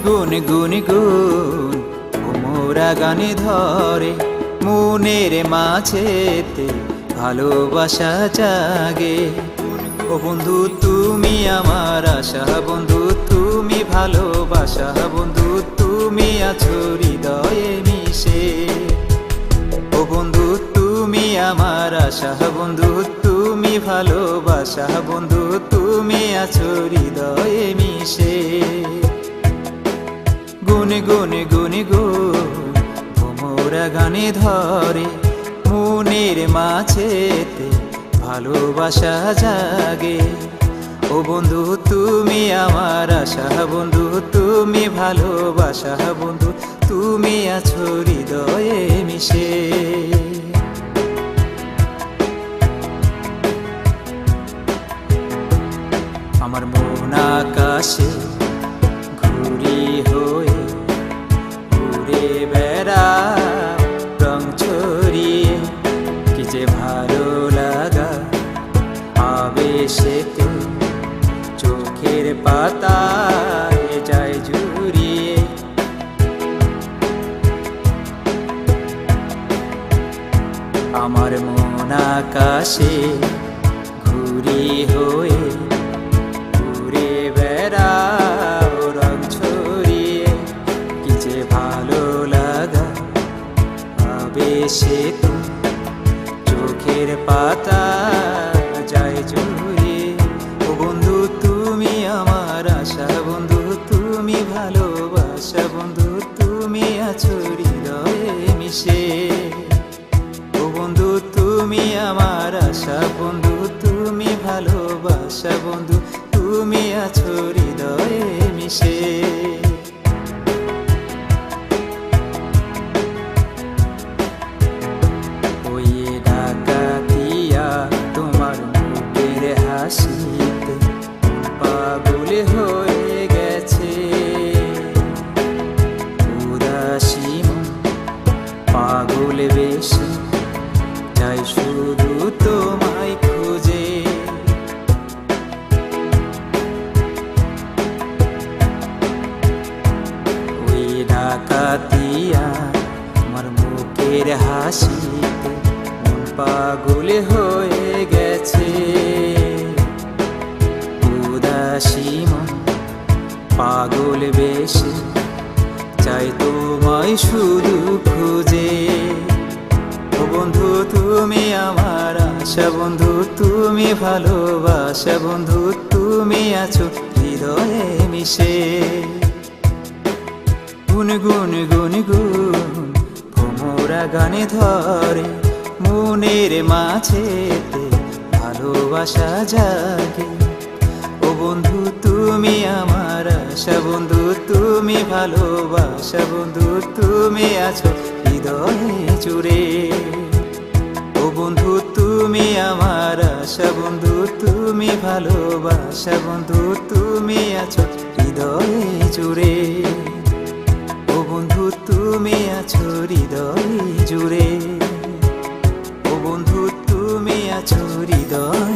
গুন গুন গুন মোরা গানে ধরে মনের মাঝেতে ভালোবাসা জাগে। ও বন্ধু তুমি আমার আশা, বন্ধু তুমি ভালোবাসা, বন্ধু তুমি আছো হৃদয়ে মিশে। ও বন্ধু তুমি আমার আশা, বন্ধু তুমি ভালোবাসা, বন্ধু তুমি আছো হৃদয়ে মিশে। গুনে গুনে গুনে গুন মোরা গানে ধরে মনের মাঝেতে ভালোবাসা জাগে। ও বন্ধু তুমি আমার আশা, বন্ধু তুমি ভালোবাসা, বন্ধু তুমি আছো হৃদয়ে মিশে। আমার মন আকাশে ঘুরি হয়ে ঘুরে বেড়াও রং ছড়িয়ে, কি যে ভালো লাগা আবেশেতে চোখের পাতায় যায় জুড়িয়ে। আমার মন আকাশে ঘুরি হয়ে ঘুরে বেড়াও রং ছড়িয়ে, কি যে ভালো লাগা আবেশেতে চোখের পাতা যায় জুড়িয়ে। ও বন্ধু তুমি আমার আশা, বন্ধু তুমি ভালোবাসা, বন্ধু তুমি আছো হৃদয়ে মিশে। ও বন্ধু তুমি আমার আশা, বন্ধু তুমি ভালোবাসা, বন্ধু তুমি আছো হৃদয়ে মিশে। হাসিতে পাগল হয়ে গেছে উদাসী মন, পাগল বেশি যাই শুধু তোমায় খুঁজে। ওই ডাকাতিয়া তোমার মুখের হাসিতে মন পাগল হয়ে গেছে উদাসী মন, পাগল বেশি চাই তোমায় শুধু খুঁজে। ও বন্ধু তুমি আমার আশা, বন্ধু তুমি ভালোবাসা, বন্ধু তুমি আছো হৃদয়ে মিশে। গুন গুন গুন গুন মোরা গানে ধরে মনের মাঝেতে ভালোবাসা জাগে। ও বন্ধু তুমি আমার আশা, বন্ধু তুমি ভালোবাসা, বন্ধু তুমি আছো হৃদয়ে জুড়ে। ও বন্ধু তুমি আমার আশা, বন্ধু তুমি ভালোবাসা, বন্ধু তুমি আছো হৃদয়ে জুড়ে। ও বন্ধু তুমি আছো হৃদয়ে জুড়ে। ও বন্ধু তুমি আছো হৃদয়ে